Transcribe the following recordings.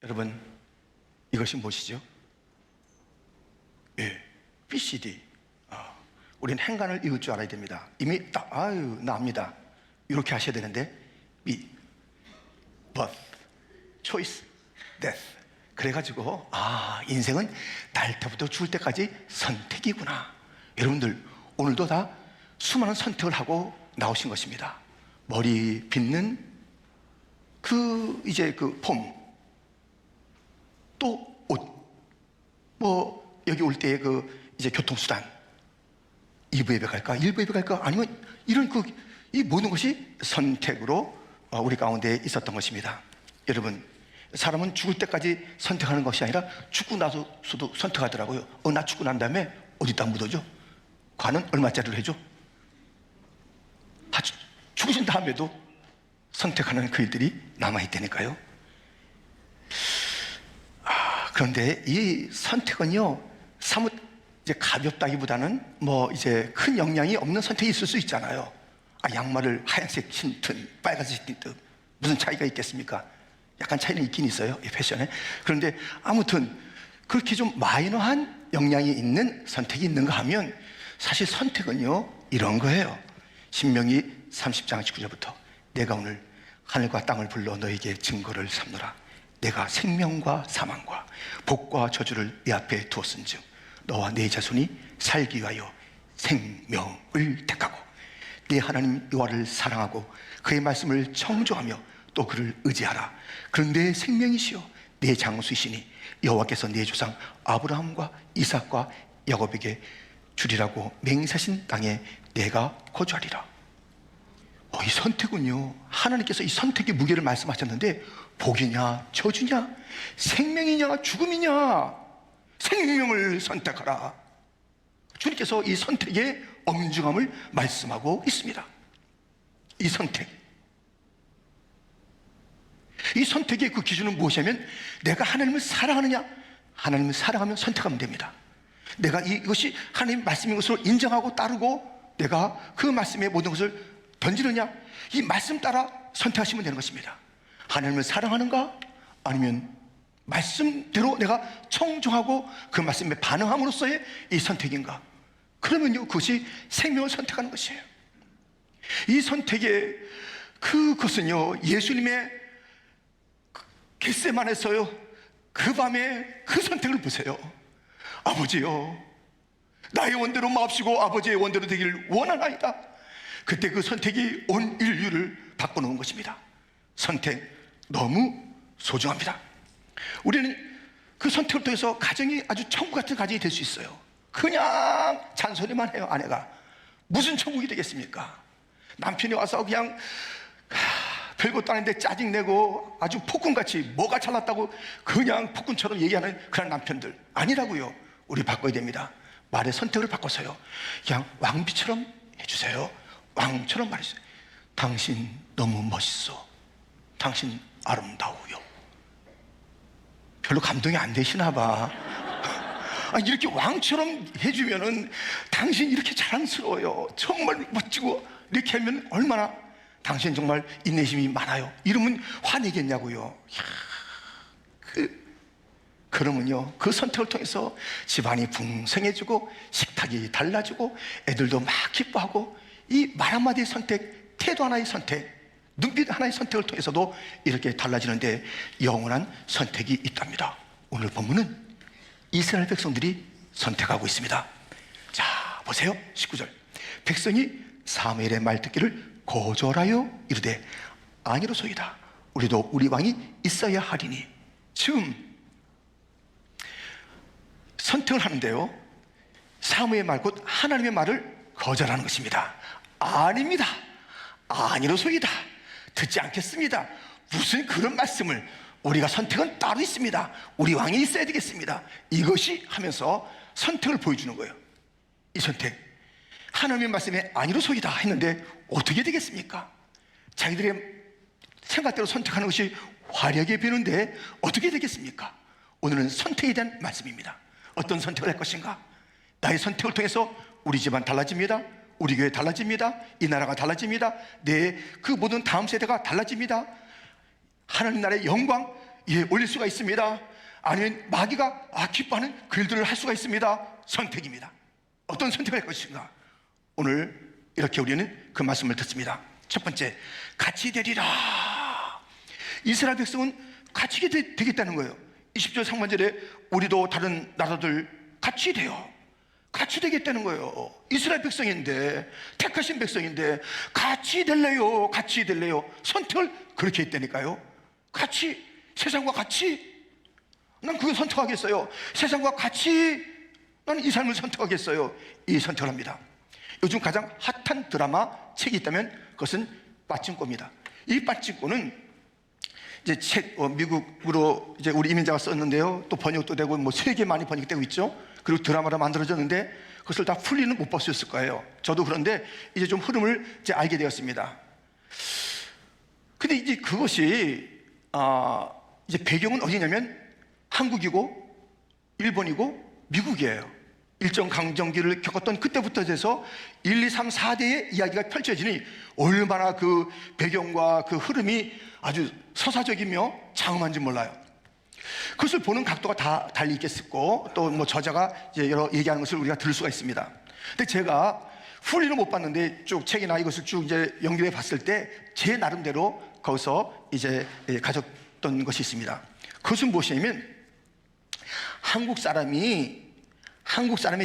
여러분, 이것이 무엇이죠? 예, BCD. 우리는 행간을 이을 줄 알아야 됩니다. 이미 딱 나옵니다. 이렇게 하셔야 되는데 B, birth, choice, death. 그래가지고 인생은 날 때부터 죽을 때까지 선택이구나. 여러분들 오늘도 다 수많은 선택을 하고 나오신 것입니다. 머리 빗는 그 폼, 또 옷, 여기 올 때의 교통수단, 2부 예배 갈까? 1부 예배 갈까? 아니면 이런 이 모든 것이 선택으로 우리 가운데 있었던 것입니다. 여러분, 사람은 죽을 때까지 선택하는 것이 아니라 죽고 나서도 선택하더라고요. 나 죽고 난 다음에 어디다 묻어줘? 관은 얼마짜리로 해줘? 죽으신 다음에도 선택하는 그 일들이 남아있다니까요. 그런데 이 선택은요, 사뭇 가볍다기보다는 큰 영향이 없는 선택이 있을 수 있잖아요. 양말을 하얀색 신든 빨간색 신든 무슨 차이가 있겠습니까? 약간 차이는 있긴 있어요, 이 패션에. 그런데 아무튼 그렇게 좀 마이너한 영향이 있는 선택이 있는가 하면 사실 선택은요, 이런 거예요. 신명기 30장 19절부터 내가 오늘 하늘과 땅을 불러 너에게 증거를 삼노라. 내가 생명과 사망과 복과 저주를 네 앞에 두었은즉 너와 네 자손이 살기 위하여 생명을 택하고 네 하나님 여호와를 사랑하고 그의 말씀을 청종하며 또 그를 의지하라. 그런 내 생명이시여 내 장수이시니 여호와께서 네 조상 아브라함과 이삭과 야곱에게 주리라고 맹세하신 땅에 내가 거주하리라. 이 선택은요, 하나님께서 이 선택의 무게를 말씀하셨는데 복이냐 저주냐, 생명이냐 죽음이냐, 생명을 선택하라. 주님께서 이 선택의 엄중함을 말씀하고 있습니다. 이 선택의 그 기준은 무엇이냐면 내가 하나님을 사랑하느냐, 하나님을 사랑하면 선택하면 됩니다. 내가 이것이 하나님 말씀인 것으로 인정하고 따르고 내가 그 말씀의 모든 것을 던지느냐, 이 말씀 따라 선택하시면 되는 것입니다. 하나님을 사랑하는가, 아니면 말씀대로 내가 청종하고 그 말씀에 반응함으로써의 이 선택인가. 그러면요, 그것이 생명을 선택하는 것이에요. 이 선택의 그것은요, 예수님의 겟세마네에서요, 그 밤에 그 선택을 보세요. 아버지요, 나의 원대로 마옵시고 아버지의 원대로 되기를 원하나이다. 그때 그 선택이 온 인류를 바꿔놓은 것입니다. 선택 너무 소중합니다. 우리는 그 선택을 통해서 가정이 아주 천국 같은 가정이 될 수 있어요. 그냥 잔소리만 해요. 아내가 무슨 천국이 되겠습니까? 남편이 와서 그냥 별것도 아닌데 짜증내고 아주 폭군같이 뭐가 잘났다고 그냥 폭군처럼 얘기하는 그런 남편들 아니라고요. 우리 바꿔야 됩니다. 말의 선택을 바꿔서요, 그냥 왕비처럼 해주세요. 왕처럼 말해주세요. 당신 너무 멋있어. 당신 아름다워요. 별로 감동이 안 되시나 봐. 이렇게 왕처럼 해주면은 당신 이렇게 자랑스러워요. 정말 멋지고 이렇게 하면 얼마나 당신 정말 인내심이 많아요. 이러면 화내겠냐고요. 그러면요, 그 선택을 통해서 집안이 풍성해지고 식탁이 달라지고 애들도 막 기뻐하고 이 말 한마디의 선택, 태도 하나의 선택, 눈빛 하나의 선택을 통해서도 이렇게 달라지는데 영원한 선택이 있답니다. 오늘 본문은 이스라엘 백성들이 선택하고 있습니다. 자, 보세요. 19절. 백성이 사무엘의 말 듣기를 거절하여 이르되 아니로소이다. 우리도 우리 왕이 있어야 하리니. 지금 선택을 하는데요, 사무의 말, 곧 하나님의 말을 거절하는 것입니다. 아닙니다. 아니로소이다. 듣지 않겠습니다. 무슨 그런 말씀을, 우리가 선택은 따로 있습니다. 우리 왕이 있어야 되겠습니다. 이것이 하면서 선택을 보여주는 거예요. 이 선택, 하나님의 말씀에 아니로소이다 했는데 어떻게 되겠습니까? 자기들의 생각대로 선택하는 것이 화려하게 보이는데 어떻게 되겠습니까? 오늘은 선택에 대한 말씀입니다. 어떤 선택을 할 것인가? 나의 선택을 통해서 우리 집안 달라집니다. 우리 교회 달라집니다. 이 나라가 달라집니다. 내 그 모든 다음 세대가 달라집니다. 하나님 나라의 영광, 예, 올릴 수가 있습니다. 아니면 마귀가 기뻐하는 그 일들을 할 수가 있습니다. 선택입니다. 어떤 선택을 할 것인가? 오늘 이렇게 우리는 그 말씀을 듣습니다. 첫 번째, 같이 되리라. 이스라엘 백성은 같이 되겠다는 거예요. 20절 상반절에 우리도 다른 나라들 같이 돼요. 같이 되겠다는 거예요. 이스라엘 백성인데, 택하신 백성인데 같이 될래요. 같이 될래요. 선택을 그렇게 했다니까요. 같이, 세상과 같이. 난 그걸 선택하겠어요. 세상과 같이 나는 이 삶을 선택하겠어요. 이 선택을 합니다. 요즘 가장 핫한 드라마 책이 있다면 그것은 빠찡꼬입니다. 이 빠찡꼬는 이제 책, 미국으로 이제 우리 이민자가 썼는데요. 또 번역도 되고 뭐 세계 많이 번역되고 있죠. 그리고 드라마로 만들어졌는데 그것을 다 풀리는 못 봤을 거예요. 저도 그런데 이제 좀 흐름을 이제 알게 되었습니다. 근데 이제 그것이, 이제 배경은 어디냐면 한국이고 일본이고 미국이에요. 일정 강점기를 겪었던 그때부터 돼서 1, 2, 3, 4대의 이야기가 펼쳐지니 얼마나 그 배경과 그 흐름이 아주 서사적이며 장엄한지 몰라요. 그것을 보는 각도가 다 달리 있겠고 또 뭐 저자가 이제 여러 얘기하는 것을 우리가 들을 수가 있습니다. 근데 제가 풀이는 못 봤는데 쭉 책이나 이것을 쭉 이제 연결해 봤을 때 제 나름대로 거기서 이제 가졌던 것이 있습니다. 그것은 무엇이냐면 한국 사람이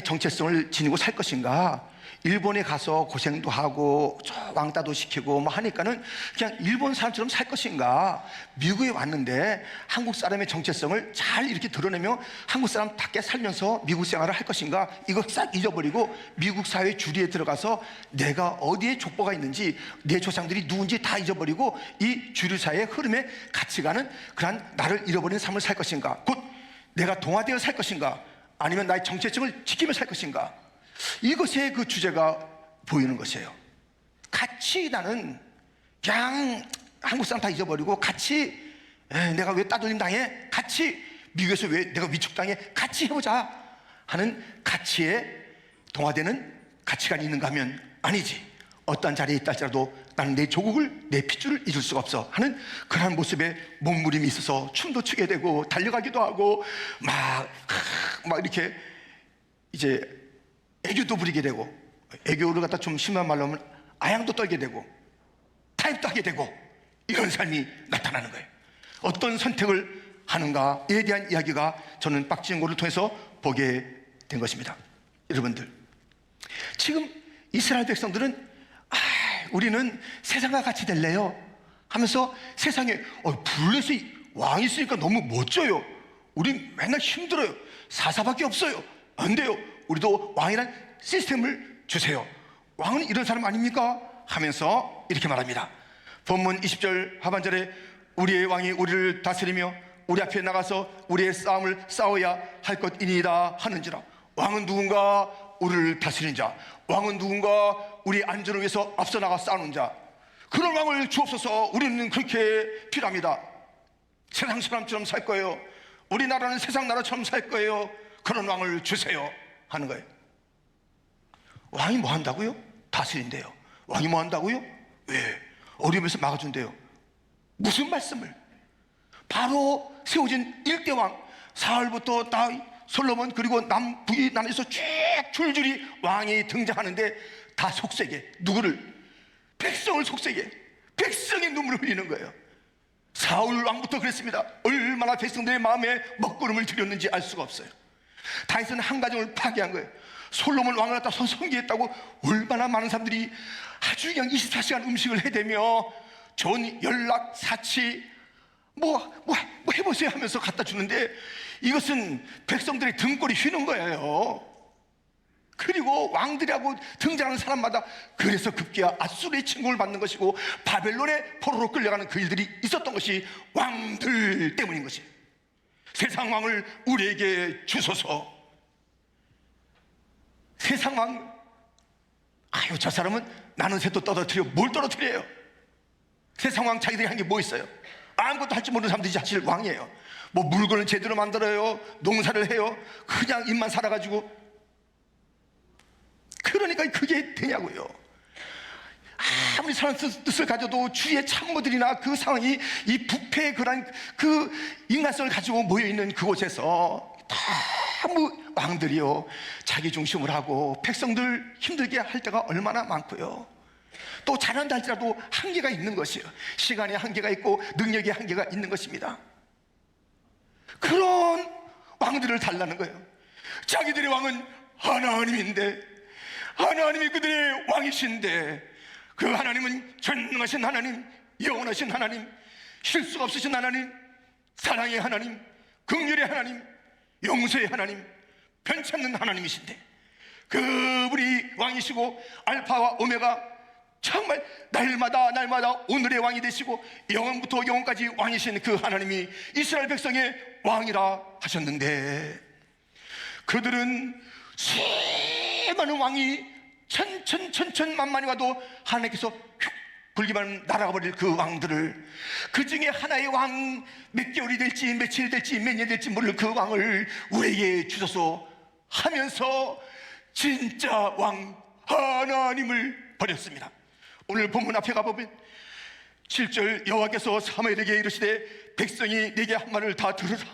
정체성을 지니고 살 것인가, 일본에 가서 고생도 하고 왕따도 시키고 뭐 하니까는 그냥 일본 사람처럼 살 것인가, 미국에 왔는데 한국 사람의 정체성을 잘 이렇게 드러내며 한국 사람답게 살면서 미국 생활을 할 것인가, 이거 싹 잊어버리고 미국 사회 주리에 들어가서 내가 어디에 족보가 있는지 내 조상들이 누군지 다 잊어버리고 이 주류 사회의 흐름에 같이 가는 그러한 나를 잃어버린 삶을 살 것인가, 곧 내가 동화되어 살 것인가, 아니면 나의 정체성을 지키며 살 것인가, 이것의 그 주제가 보이는 것이에요. 같이 나는 그냥 한국 사람 다 잊어버리고 같이, 내가 왜 따돌림 당해? 같이 미국에서 왜 내가 위축당해? 같이 해보자 하는 가치에 동화되는 가치관이 있는가 하면 아니지. 어떤 자리에 있다 할지라도 나는 내 조국을, 내 핏줄을 잊을 수가 없어 하는 그러한 모습에 몸부림이 있어서 춤도 추게 되고 달려가기도 하고 막 이렇게 이제 애교도 부리게 되고, 애교를 갖다 좀 심한 말로 하면 아양도 떨게 되고 타협도 하게 되고 이런 삶이 나타나는 거예요. 어떤 선택을 하는가에 대한 이야기가 저는 박지은고를 통해서 보게 된 것입니다. 여러분들, 지금 이스라엘 백성들은 우리는 세상과 같이 될래요 하면서 세상에 블레셋 왕이 있으니까 너무 멋져요. 우리 맨날 힘들어요. 사사밖에 없어요. 안 돼요. 우리도 왕이란 시스템을 주세요. 왕은 이런 사람 아닙니까? 하면서 이렇게 말합니다. 본문 20절 하반절에 우리의 왕이 우리를 다스리며 우리 앞에 나가서 우리의 싸움을 싸워야 할 것이니이다 하는지라. 왕은 누군가? 우리를 다스리는 자. 왕은 누군가? 우리의 안전을 위해서 앞서 나가 싸우는 자. 그런 왕을 주옵소서. 우리는 그렇게 필요합니다. 세상 사람처럼 살 거예요. 우리나라는 세상 나라처럼 살 거예요. 그런 왕을 주세요 하는 거예요. 왕이 뭐 한다고요? 다스린대요. 왕이 뭐 한다고요? 왜? 어려움에서 막아준대요. 무슨 말씀을? 바로 세워진 일대왕 사울부터 다윗, 솔로몬, 그리고 남북이 나눠서 쭉 줄줄이 왕이 등장하는데 다 속세게, 누구를? 백성을 속세게, 백성의 눈물을 흘리는 거예요. 사울 왕부터 그랬습니다. 얼마나 백성들의 마음에 먹구름을 들였는지 알 수가 없어요. 다윗은 한 가정을 파괴한 거예요. 솔로몬 왕을 갖다 선성기했다고 얼마나 많은 사람들이 아주 그냥 24시간 음식을 해대며 전 연락 사치 뭐 해보세요 하면서 갖다 주는데 이것은 백성들의 등골이 휘는 거예요. 그리고 왕들하고 등장하는 사람마다 그래서 급기야 아수르의 침공을 받는 것이고 바벨론의 포로로 끌려가는 그 일들이 있었던 것이 왕들 때문인 것이에요. 세상 왕을 우리에게 주소서. 세상 왕, 저 사람은 나는 새도 떨어뜨려. 뭘 떨어뜨려요? 세상 왕 자기들이 한 게 뭐 있어요? 아무것도 할 줄 모르는 사람들이 사실 왕이에요. 뭐 물건을 제대로 만들어요, 농사를 해요. 그냥 입만 살아가지고. 그러니까 그게 되냐고요. 아무리 선한 뜻을 가져도 주위의 참모들이나 그 상황이 이 부패의 그 인간성을 가지고 모여있는 그곳에서 너무 왕들이요 자기 중심을 하고 백성들 힘들게 할 때가 얼마나 많고요, 또 잘한다 할지라도 한계가 있는 것이에요. 시간의 한계가 있고 능력의 한계가 있는 것입니다. 그런 왕들을 달라는 거예요. 자기들의 왕은 하나님인데, 하나님이 그들의 왕이신데, 그 하나님은 전능하신 하나님, 영원하신 하나님, 실수가 없으신 하나님, 사랑의 하나님, 긍휼의 하나님, 용서의 하나님, 편찮는 하나님이신데, 그분이 왕이시고 알파와 오메가, 정말 날마다 오늘의 왕이 되시고 영원부터 영원까지 왕이신 그 하나님이 이스라엘 백성의 왕이라 하셨는데, 그들은 수많은 왕이 천천만만히 와도 하나님께서 휙 불기만 날아가 버릴 그 왕들을, 그 중에 하나의 왕, 몇 개월이 될지 며칠이 될지 몇 년이 될지 모를 그 왕을 우리에게 주소서 하면서 진짜 왕 하나님을 버렸습니다. 오늘 본문 앞에 가보면 7절, 여호와께서 사무엘에게 이르시되 백성이 네게 한 말을 다 들으라.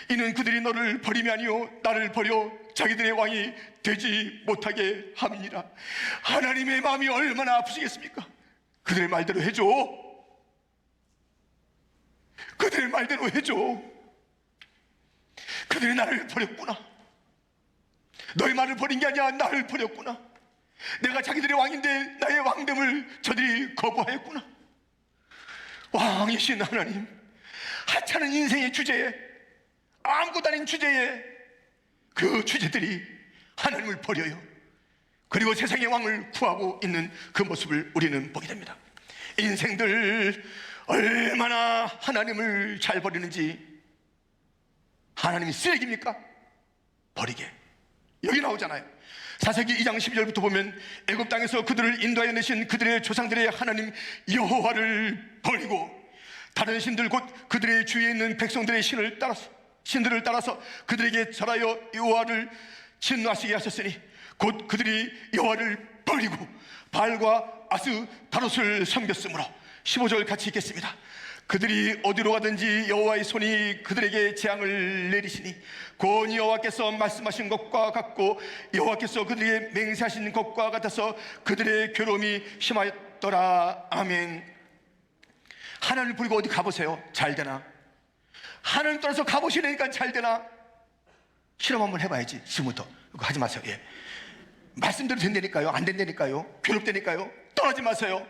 이는 그들이 너를 버림이 아니요 나를 버려 자기들의 왕이 되지 못하게 함이니라. 하나님의 마음이 얼마나 아프시겠습니까? 그들의 말대로 해줘. 그들의 말대로 해줘. 그들이 나를 버렸구나. 너의 말을 버린 게 아니라 나를 버렸구나. 내가 자기들의 왕인데 나의 왕됨을 저들이 거부하였구나. 왕이신 하나님, 하찮은 인생의 주제에, 아무것도 아닌 주제에 그 주제들이 하나님을 버려요. 그리고 세상의 왕을 구하고 있는 그 모습을 우리는 보게 됩니다. 인생들 얼마나 하나님을 잘 버리는지. 하나님이 쓰레기입니까? 버리게. 여기 나오잖아요. 사사기 2장 12절부터 보면 애굽 땅에서 그들을 인도하여 내신 그들의 조상들의 하나님 여호와를 버리고 다른 신들 곧 그들의 주위에 있는 백성들의 신들을 따라서 그들에게 절하여 여호와를 진노하시게 하셨으니 곧 그들이 여호와를 버리고 바알과 아스타롯을 섬겼으므로. 15절 같이 읽겠습니다. 그들이 어디로 가든지 여호와의 손이 그들에게 재앙을 내리시니 곧 여호와께서 말씀하신 것과 같고 여호와께서 그들에게 맹세하신 것과 같아서 그들의 괴로움이 심하였더라. 아멘. 하나님을 버리고 어디 가보세요. 잘 되나? 하나님 따라서 가보시니까 잘 되나? 실험 한번 해봐야지. 지금부터 그거 하지 마세요. 예. 말씀대로 된다니까요? 안 된다니까요? 괴롭다니까요? 떠나지 마세요.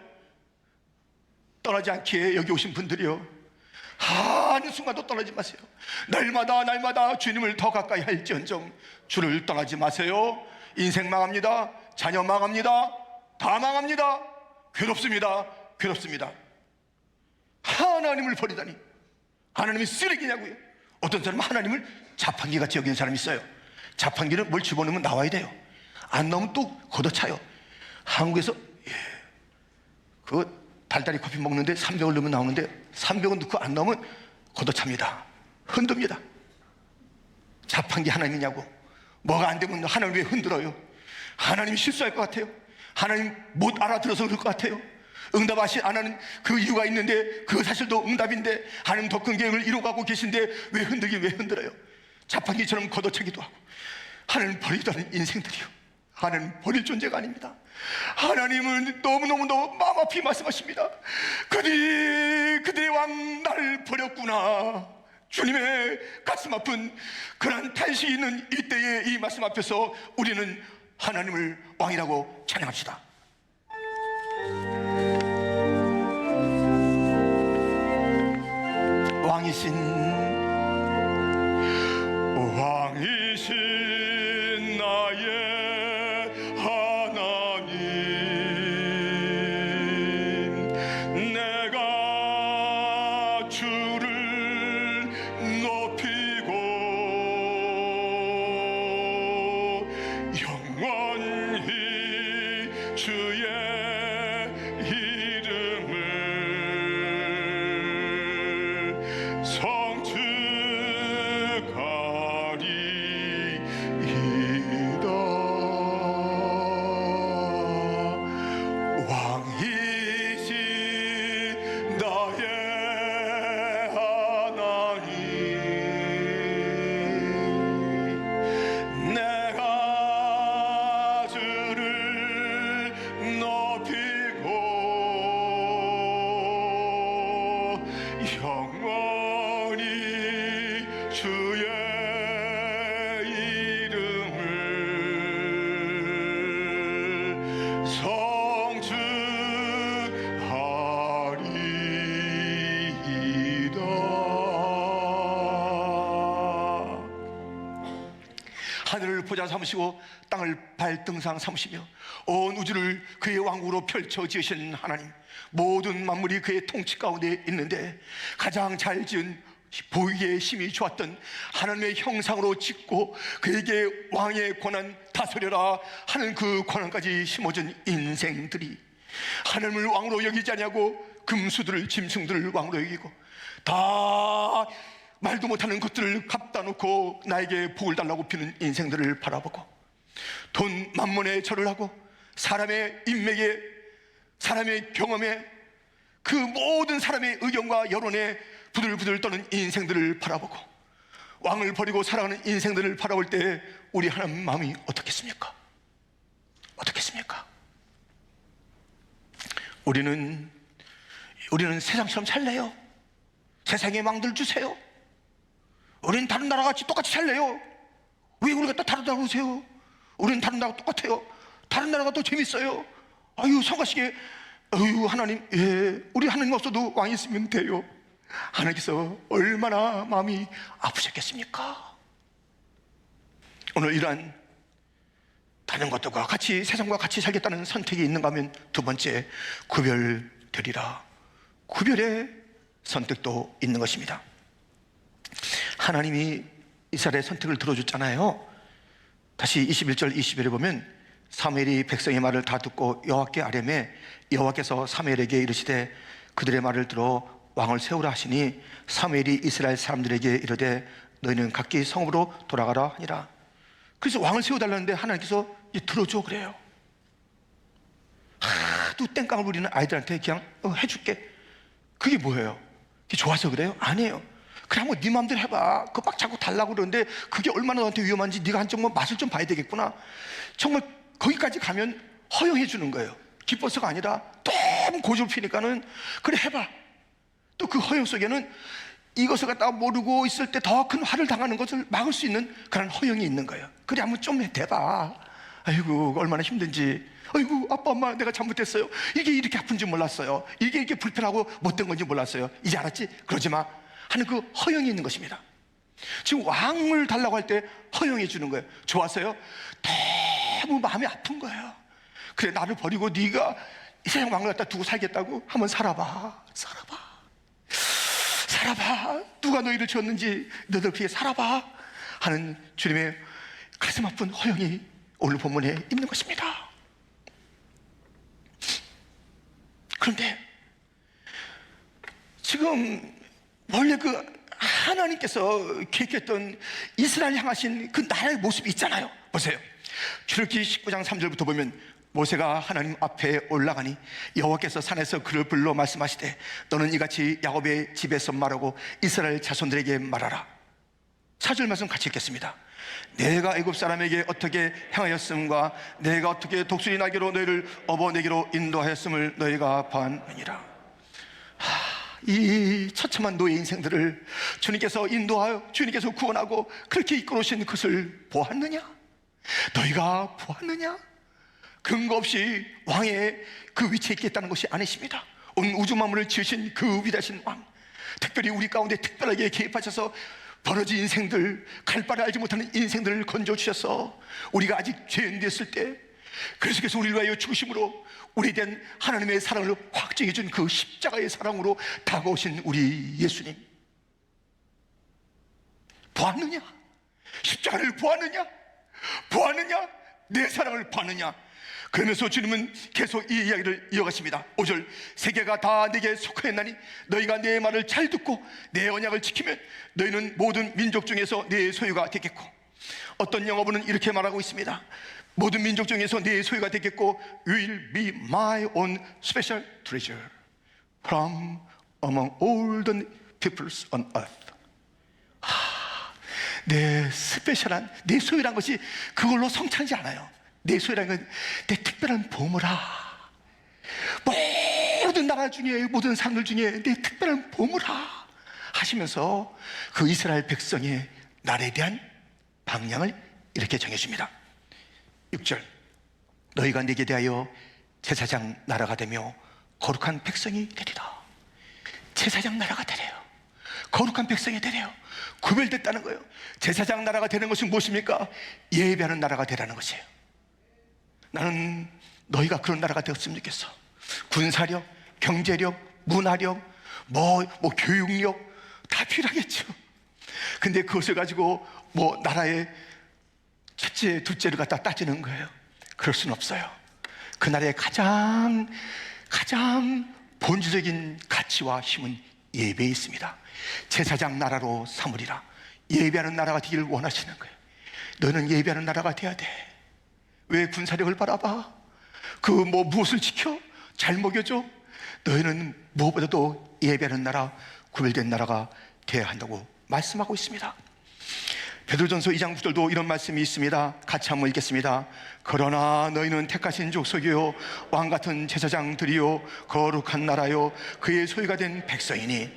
떠나지 않기에 여기 오신 분들이요, 하는 순간도 떠나지 마세요. 날마다 주님을 더 가까이 할지언정 주를 떠나지 마세요. 인생 망합니다. 자녀 망합니다. 다 망합니다. 괴롭습니다. 하나님을 버리다니. 하나님이 쓰레기냐고요. 어떤 사람은 하나님을 자판기같이 여기는 사람이 있어요. 자판기는 뭘 집어넣으면 나와야 돼요. 안 넣으면 또 걷어차요. 한국에서 그 달달이 커피 먹는데 300을 넣으면 나오는데 300원 넣고 안 넣으면 걷어찹니다. 흔듭니다. 자판기 하나님이냐고. 뭐가 안 되면 하나님 왜 흔들어요? 하나님이 실수할 것 같아요? 하나님 못 알아들어서 그럴 것 같아요? 응답하시 안 하는 그 이유가 있는데 그 사실도 응답인데 하나님 더 큰 계획을 이루어가고 계신데 왜 흔들어요? 자판기처럼 걷어차기도 하고. 하나님 버리다는 인생들이요, 하나님 버릴 존재가 아닙니다. 하나님은 너무너무 마음 아프게 말씀하십니다. 그들의 왕 나를 버렸구나. 주님의 가슴 아픈 그런 탄식이 있는 이때의 이 말씀 앞에서 우리는 하나님을 왕이라고 찬양합시다. 왕이신 나의 하나님, 내가 주를 높이고 영원히 주의 이름을 성축하리이다. 왕이 하늘을 보좌 삼으시고 땅을 발등상 삼으시며 온 우주를 그의 왕국으로 펼쳐 지으신 하나님, 모든 만물이 그의 통치 가운데 있는데 가장 잘 지은 보기에 힘이 좋았던 하나님의 형상으로 짓고 그에게 왕의 권한 다스려라 하는 그 권한까지 심어준 인생들이 하나님을 왕으로 여기지 아니하고 금수들을 짐승들을 왕으로 여기고 다 말도 못하는 것들을 갖다 놓고 나에게 복을 달라고 비는 인생들을 바라보고 돈 만몬에 절을 하고 사람의 인맥에 사람의 경험에 그 모든 사람의 의견과 여론에 부들부들 떠는 인생들을 바라보고 왕을 버리고 살아가는 인생들을 바라볼 때 우리 하나님 마음이 어떻겠습니까? 어떻겠습니까? 우리는 세상처럼 살래요. 세상의 왕들 주세요. 우리는 다른 나라같이 똑같이 살래요. 왜 우리가 또 다른 나라로 오세요? 우리는 다른 나라가 똑같아요. 다른 나라가 더 재밌어요. 아유 성가시게 아유 하나님, 예, 우리 하나님 없어도 왕이 있으면 돼요. 하나님께서 얼마나 마음이 아프셨겠습니까? 오늘 이러한 다른 것들과 같이 세상과 같이 살겠다는 선택이 있는가 하면 두 번째, 구별되리라. 구별의 선택도 있는 것입니다. 하나님이 이스라엘의 선택을 들어줬잖아요. 다시 21절 22절에 보면 사무엘이 백성의 말을 다 듣고 여호와께 아뢰매 여호와께서 사무엘에게 이르시되 그들의 말을 들어 왕을 세우라 하시니 사무엘이 이스라엘 사람들에게 이르되 너희는 각기 성읍으로 돌아가라 하니라. 그래서 왕을 세워달라는데 하나님께서 들어줘 그래요. 하도 땡깡을 부리는 아이들한테 그냥 해줄게. 그게 뭐예요? 그게 좋아서 그래요? 아니에요. 그래 한번 네 마음대로 해봐. 그거 막 자꾸 달라고 그러는데 그게 얼마나 너한테 위험한지 네가 한 정도 맛을 좀 봐야 되겠구나. 정말 거기까지 가면 허용해 주는 거예요. 기뻐서가 아니라 너무 고집을 피니까는 그래 해봐. 또 그 허용 속에는 이것을 갖다가 모르고 있을 때 더 큰 화를 당하는 것을 막을 수 있는 그런 허용이 있는 거예요. 그래 한번 좀 해봐. 아이고 얼마나 힘든지. 아이고 아빠 엄마 내가 잘못했어요. 이게 이렇게 아픈지 몰랐어요. 이게 이렇게 불편하고 못된 건지 몰랐어요. 이제 알았지? 그러지 마 하는 그 허용이 있는 것입니다. 지금 왕을 달라고 할 때 허용해 주는 거예요. 좋았어요? 너무 마음이 아픈 거예요. 그래 나를 버리고 네가 이 세상 왕을 갖다 두고 살겠다고? 한번 살아봐. 누가 너희를 지었는지 너희들 그렇게 살아봐 하는 주님의 가슴 아픈 허용이 오늘 본문에 있는 것입니다. 그런데 지금 원래 그 하나님께서 계획했던 이스라엘 향하신 그 나라의 모습이 있잖아요. 보세요. 출애굽기 19장 3절부터 보면 모세가 하나님 앞에 올라가니 여호와께서 산에서 그를 불러 말씀하시되 너는 이같이 야곱의 집에서 말하고 이스라엘 자손들에게 말하라. 4절 말씀 같이 읽겠습니다. 내가 애굽 사람에게 어떻게 행하였음과 내가 어떻게 독수리 날개로 너희를 업어내기로 인도하였음을 너희가 보았느니라. 이 처참한 노예 인생들을 주님께서 인도하여 주님께서 구원하고 그렇게 이끌어오신 것을 보았느냐? 너희가 보았느냐? 근거 없이 왕의 그 위치에 있겠다는 것이 아니십니다. 온 우주 만물을 지으신 그 위대하신 왕, 특별히 우리 가운데 특별하게 개입하셔서 벌어진 인생들, 갈 바를 알지 못하는 인생들을 건져주셔서 우리가 아직 죄인 됐을 때 그래서 우리를 위하여 죽으심으로 우리에 대한 하나님의 사랑을 확증해 준 그 십자가의 사랑으로 다가오신 우리 예수님, 보았느냐? 십자가를 보았느냐? 내 사랑을 보았느냐? 그러면서 주님은 계속 이 이야기를 이어가십니다. 5절, 세계가 다 내게 속하였나니 너희가 내 말을 잘 듣고 내 언약을 지키면 너희는 모든 민족 중에서 내 소유가 되겠고, 어떤 영어본은 이렇게 말하고 있습니다. 모든 민족 중에서 내 소유가 되겠고 will be my own special treasure from among all the peoples on earth. 내 스페셜한 내 소유란 것이 그걸로 성찰하지 않아요. 내 소유라는 건 내 특별한 보물아. 모든 나라 중에 모든 사람들 중에 내 특별한 보물아 하시면서 그 이스라엘 백성의 나라에 대한 방향을 이렇게 정해줍니다. 6절, 너희가 내게 대하여 제사장 나라가 되며 거룩한 백성이 되리라. 제사장 나라가 되래요. 거룩한 백성이 되래요. 구별됐다는 거예요. 제사장 나라가 되는 것은 무엇입니까? 예배하는 나라가 되라는 것이에요. 나는 너희가 그런 나라가 되었으면 좋겠어. 군사력, 경제력, 문화력, 교육력 다 필요하겠죠. 근데 그것을 가지고 나라의 첫째, 둘째를 갖다 따지는 거예요. 그럴 수는 없어요. 그 나라의 가장 본질적인 가치와 힘은 예배에 있습니다. 제사장 나라로 삼으리라. 예배하는 나라가 되기를 원하시는 거예요. 너는 예배하는 나라가 돼야 돼. 왜 군사력을 바라봐? 무엇을 지켜? 잘 먹여줘? 너희는 무엇보다도 예배하는 나라, 구별된 나라가 되어야 한다고 말씀하고 있습니다. 베드로전서 2장 9절도 이런 말씀이 있습니다. 같이 한번 읽겠습니다. 그러나 너희는 택하신 족속이요 왕같은 제사장들이요 거룩한 나라요 그의 소유가 된 백성이니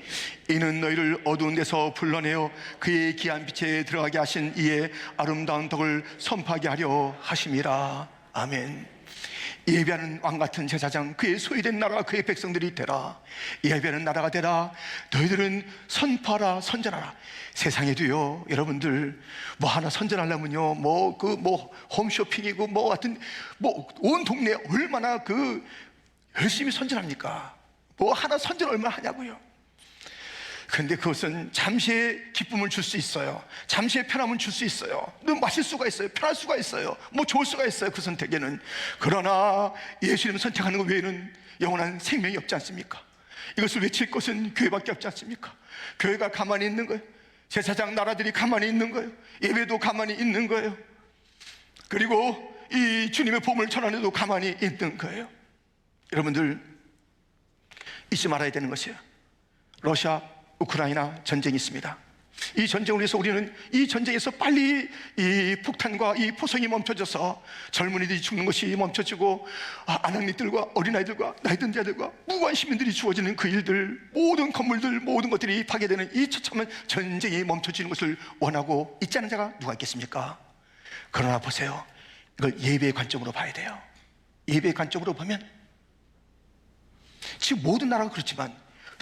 이는 너희를 어두운 데서 불러내어 그의 귀한 빛에 들어가게 하신 이의 아름다운 덕을 선포하게 하려 하심이라. 아멘. 예배하는 왕같은 제사장, 그의 소유된 나라, 그의 백성들이 되라. 예배하는 나라가 되라. 너희들은 선포하라, 선전하라. 세상에도요, 여러분들 하나 선전하려면요, 홈쇼핑이고 온 동네에 얼마나 열심히 선전합니까? 하나 선전 얼마나 하냐고요. 그런데 그것은 잠시의 기쁨을 줄 수 있어요. 잠시의 편함을 줄 수 있어요. 마실 수가 있어요. 편할 수가 있어요. 좋을 수가 있어요. 그 선택에는. 그러나 예수님을 선택하는 것 외에는 영원한 생명이 없지 않습니까? 이것을 외칠 것은 교회밖에 없지 않습니까? 교회가 가만히 있는 거예요. 제사장 나라들이 가만히 있는 거예요. 예배도 가만히 있는 거예요. 그리고 이 주님의 복음을 전하는데도 가만히 있는 거예요. 여러분들 잊지 말아야 되는 것이에요. 러시아 우크라이나 전쟁이 있습니다. 이 전쟁을 위해서 우리는 이 전쟁에서 빨리 이 폭탄과 이 포성이 멈춰져서 젊은이들이 죽는 것이 멈춰지고 아낙니들과 어린아이들과 나이든 자들과 무고한 시민들이 죽어지는 그 일들, 모든 건물들, 모든 것들이 파괴되는 이 처참한 전쟁이 멈춰지는 것을 원하고 있지 않은 자가 누가 있겠습니까? 그러나 보세요, 이걸 예배의 관점으로 봐야 돼요. 예배의 관점으로 보면 지금 모든 나라가 그렇지만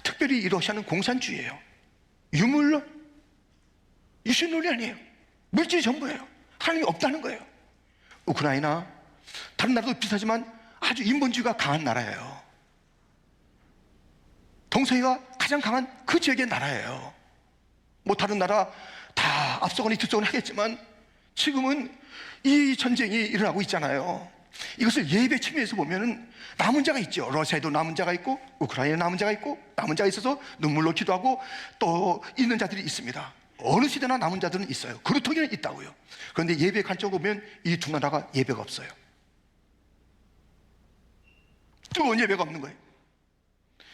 특별히 이 러시아는 공산주의예요. 유물론, 유신론이 아니에요. 물질이 전부예요. 하나님이 없다는 거예요. 우크라이나, 다른 나라도 비슷하지만 아주 인본주의가 강한 나라예요. 동성애가 가장 강한 그 지역의 나라예요. 다른 나라 다 앞서거나 뒤서거나 하겠지만 지금은 이 전쟁이 일어나고 있잖아요. 이것을 예배 측면에서 보면은 남은 자가 있죠. 러시아에도 남은 자가 있고 우크라이나에 남은 자가 있고 남은 자가 있어서 눈물로 기도하고 또 있는 자들이 있습니다. 어느 시대나 남은 자들은 있어요. 그루터기는 있다고요. 그런데 예배 관점으로 보면 이 두 나라가 예배가 없어요. 뜨거운 예배가 없는 거예요.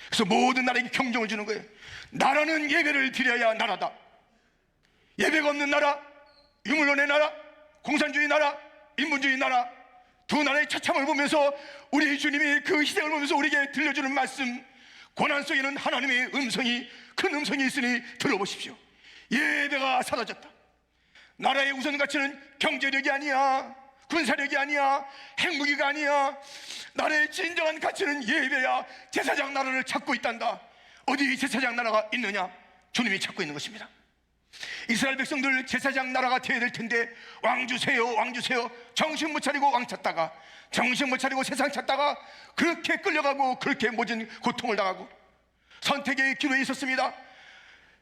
그래서 모든 나라에게 경종을 주는 거예요. 나라는 예배를 드려야 나라다. 예배가 없는 나라, 유물론의 나라, 공산주의 나라, 인본주의 나라, 두 나라의 처참을 보면서 우리 주님이 그 희생을 보면서 우리에게 들려주는 말씀, 고난 속에는 하나님의 음성이, 큰 음성이 있으니 들어보십시오. 예배가 사라졌다. 나라의 우선 가치는 경제력이 아니야, 군사력이 아니야, 핵무기가 아니야. 나라의 진정한 가치는 예배야. 제사장 나라를 찾고 있단다. 어디 제사장 나라가 있느냐? 주님이 찾고 있는 것입니다. 이스라엘 백성들 제사장 나라가 되어야 될 텐데 왕 주세요, 왕 주세요. 정신 못 차리고 왕 찾다가, 정신 못 차리고 세상 찾다가 그렇게 끌려가고 그렇게 모진 고통을 당하고 선택의 기로에 있었습니다.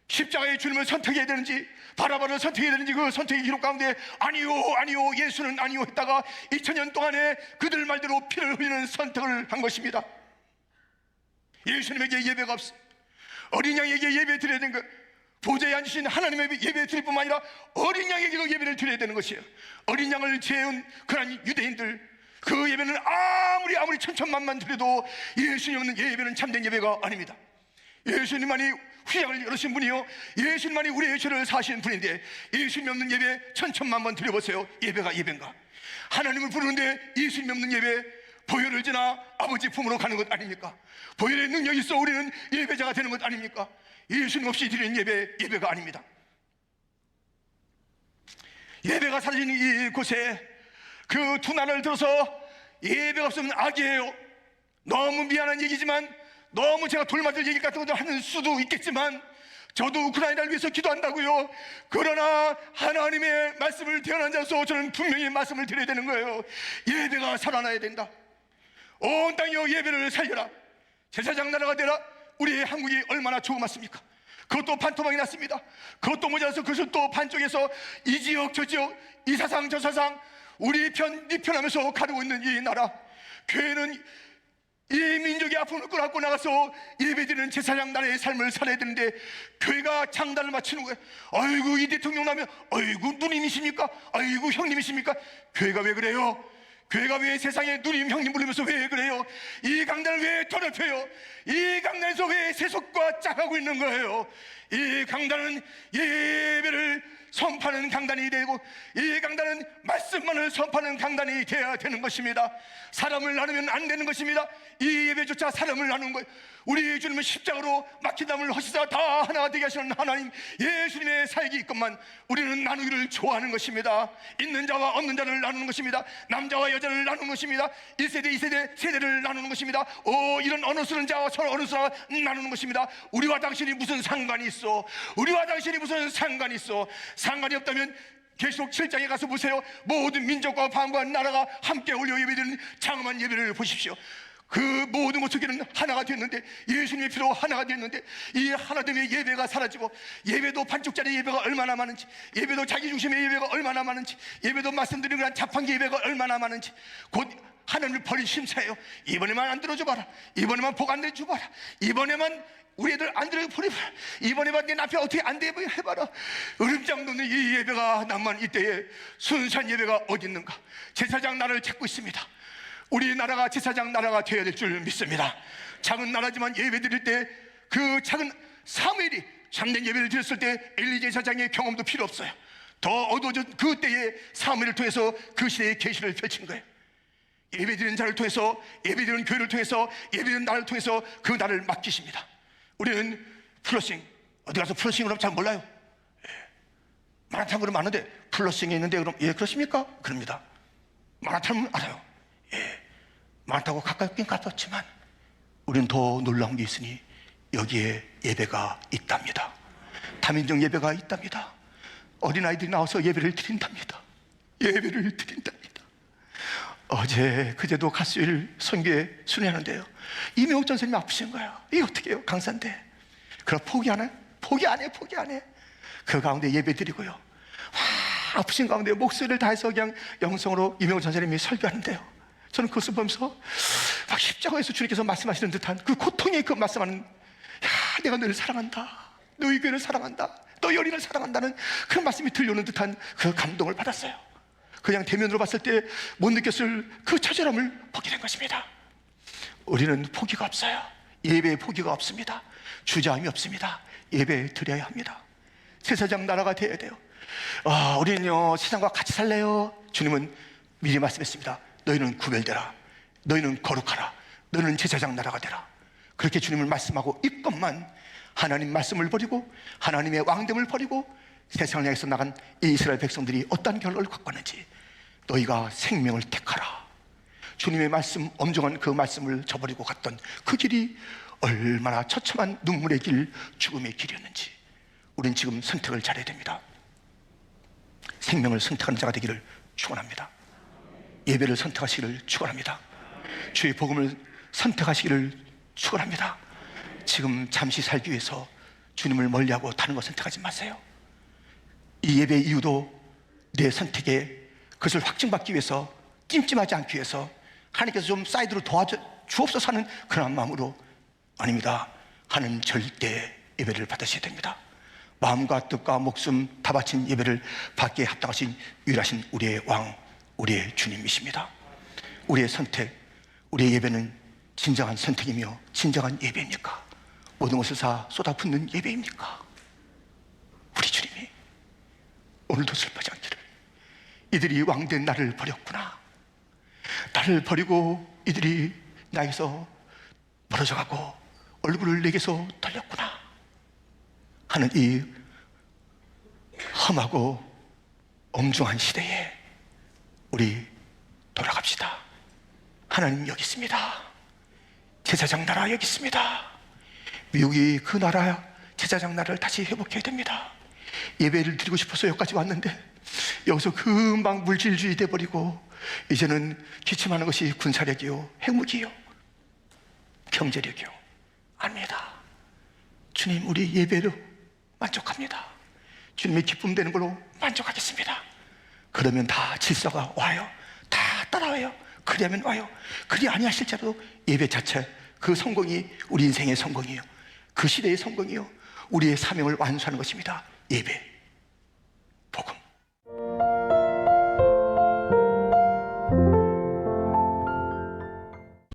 십자가의 주님을 선택해야 되는지 바라바를 선택해야 되는지 그 선택의 기로 가운데 아니요, 아니요, 예수는 아니요 했다가 2000년 동안에 그들 말대로 피를 흘리는 선택을 한 것입니다. 예수님에게 예배가 없어. 어린 양에게 예배 드려야 되는 것, 보좌에 앉으신 하나님의 예배 드릴 뿐만 아니라 어린 양에게도 예배를 드려야 되는 것이에요. 어린 양을 재운 그런 유대인들, 그 예배는 아무리 천천만만 드려도 예수님 없는 예배는 참된 예배가 아닙니다. 예수님만이 휘장을 열으신 분이요, 예수님만이 우리의 죄를 사신 분인데 예수님 없는 예배 천천만만 드려보세요. 예배가 예배인가? 하나님을 부르는데 예수님 없는 예배, 보혈을 지나 아버지 품으로 가는 것 아닙니까? 보혈의 능력이 있어 우리는 예배자가 되는 것 아닙니까? 예수님 없이 드리는 예배, 예배가 아닙니다. 예배가 사라진 이곳에 그 두 나라를 들어서 예배가 없으면 악이에요. 너무 미안한 얘기지만, 너무 제가 돌맞을 얘기 같은 것도 하는 수도 있겠지만, 저도 우크라이나를 위해서 기도한다고요. 그러나 하나님의 말씀을 대언한 자로서 저는 분명히 말씀을 드려야 되는 거예요. 예배가 살아나야 된다. 온 땅이여 예배를 살려라. 제사장 나라가 되라. 우리 한국이 얼마나 조그맣습니까? 그것도 반토막이 났습니다. 그것도 모자라서 그것을 또 반쪽에서 이 지역 저 지역 이 사상 저 사상 우리 편 네 편 하면서 가르고 있는 이 나라, 교회는 이 민족의 아픔을 끌어안고 나가서 예배드리는 제사장 나라의 삶을 살아야 되는데 교회가 장단을 맞추는 거예요. 아이고 이 대통령 나면 아이고 누님이십니까? 아이고 형님이십니까? 교회가 왜 그래요? 교회가 왜 세상에 누님 형님 부르면서 왜 그래요? 이 강단을 왜 더럽혀요? 이 강단에서 왜 세속과 짝하고 있는 거예요? 이 강단은 예배를 선포하는 강단이 되고 이 강단은 말씀만을 선포하는 강단이 되어야 되는 것입니다. 사람을 나누면 안 되는 것입니다. 이 예배조차 사람을 나누는 거예요. 우리 주님은 십자가로 막힌 담을 허시사 다 하나가 되게 하시는 하나님 예수님의 사역이 있건만 우리는 나누기를 좋아하는 것입니다. 있는 자와 없는 자를 나누는 것입니다. 남자와 여자를 나누는 것입니다. 1세대 2세대 세대를 나누는 것입니다. 이런 어느 쓰는 자와 서로 어느 쓰나 나누는 것입니다. 우리와 당신이 무슨 상관이 있어? 우리와 당신이 무슨 상관이 있어? 상관이 없다면 계시록 7장에 가서 보세요. 모든 민족과 방과 나라가 함께 올려 예배드리는 장엄한 예배를 보십시오. 그 모든 것 속에는 하나가 됐는데, 예수님의 피로 하나가 됐는데, 이 하나됨의 예배가 사라지고, 예배도 반쪽짜리 예배가 얼마나 많은지, 예배도 자기 중심의 예배가 얼마나 많은지, 예배도 말씀드린 그런 자판기 예배가 얼마나 많은지, 곧 하나님을 버린 심사예요. 이번에만 안 들어줘 봐라. 이번에만 복 안 내줘 봐라. 이번에만 우리 애들 안 들어줘 버려봐라. 이번에만 내 남편 어떻게 안 되게 해봐라. 으름장 놓는 이 예배가 남만 이때에 순수한 예배가 어디 있는가? 제사장 나라를 찾고 있습니다. 우리나라가 제사장 나라가 되어야 될 줄 믿습니다. 작은 나라지만 예배 드릴 때 그 작은 사무엘이 참된 예배를 드렸을 때 엘리 제사장의 경험도 필요 없어요. 더 어두워진 그 때에 사무엘을 통해서 그 시대의 계시를 펼친 거예요. 예배 드리는 자를 통해서, 예배 드리는 교회를 통해서, 예배 드리는 나를 통해서 그 나를 맡기십니다. 우리는 플러싱, 어디 가서 플러싱을 하면 잘 몰라요. 마라탕 그러면 아는데 플러싱이 있는데 그럼 예 그렇습니까? 그럽니다. 마라탕은 알아요. 많다고 가깝긴 가깝지만 우리는 더 놀라운 게 있으니 여기에 예배가 있답니다. 다민족 예배가 있답니다. 어린아이들이 나와서 예배를 드린답니다. 예배를 드린답니다. 어제 그제도 가수일 선교에 순회하는데요, 이명옥 전사님이 아프신 거예요. 이게 어떻게 해요? 강사인데. 그럼 포기 안 해? 포기 안 해? 포기 안 해? 그 가운데 예배 드리고요, 아프신 가운데 목소리를 다해서 그냥 영성으로 이명옥 전사님이 설교하는데요, 저는 그것을 보면서 막 십자가에서 주님께서 말씀하시는 듯한 그 고통의 그 말씀하는, 야, 내가 너를 사랑한다, 너희 교회를 사랑한다, 너희 어린이를 사랑한다는 그 말씀이 들려오는 듯한 그 감동을 받았어요. 그냥 대면으로 봤을 때 못 느꼈을 그 처절함을 보게 된 것입니다. 우리는 포기가 없어요. 예배에 포기가 없습니다. 주저함이 없습니다. 예배 드려야 합니다. 제사장 나라가 되어야 돼요. 우리는요 세상과 같이 살래요. 주님은 미리 말씀했습니다. 너희는 구별되라. 너희는 거룩하라. 너희는 제사장 나라가 되라. 그렇게 주님을 말씀하고 있건만 하나님 말씀을 버리고 하나님의 왕됨을 버리고 세상을 향해서 나간 이 이스라엘 백성들이 어떤 결론을 갖고 왔는지, 너희가 생명을 택하라. 주님의 말씀, 엄중한 그 말씀을 저버리고 갔던 그 길이 얼마나 처참한 눈물의 길, 죽음의 길이었는지 우린 지금 선택을 잘해야 됩니다. 생명을 선택하는 자가 되기를 축원합니다. 예배를 선택하시기를 축원합니다. 주의 복음을 선택하시기를 축원합니다. 지금 잠시 살기 위해서 주님을 멀리하고 다른 거 선택하지 마세요. 이 예배의 이유도 내 선택에 그것을 확증받기 위해서, 찜찜하지 않기 위해서 하나님께서 좀 사이드로 도와주옵소서 하는 그런 마음으로 아닙니다. 하는 절대 예배를 받으셔야 됩니다. 마음과 뜻과 목숨 다 바친 예배를 받기에 합당하신 유일하신 우리의 왕, 우리의 주님이십니다. 우리의 선택, 우리의 예배는 진정한 선택이며 진정한 예배입니까? 모든 것을 다 쏟아붓는 예배입니까? 우리 주님이 오늘도 슬퍼지 않기를, 이들이 왕된 나를 버렸구나, 나를 버리고 이들이 나에게서 멀어져 가고 얼굴을 내게서 돌렸구나 하는 이 험하고 엄중한 시대에 우리 돌아갑시다. 하나님 여기 있습니다. 제사장 나라 여기 있습니다. 미국이 그 나라 제사장 나를 다시 회복해야 됩니다. 예배를 드리고 싶어서 여기까지 왔는데 여기서 금방 물질주의 돼버리고 이제는 기침하는 것이 군사력이요, 핵무기요, 경제력이요. 아닙니다. 주님, 우리 예배로 만족합니다. 주님의 기쁨 되는 걸로 만족하겠습니다. 그러면 다 질서가 와요. 다 따라와요. 그리하면 와요. 그리 아니하실지라도 예배 자체, 그 성공이 우리 인생의 성공이요, 그 시대의 성공이요, 우리의 사명을 완수하는 것입니다. 예배.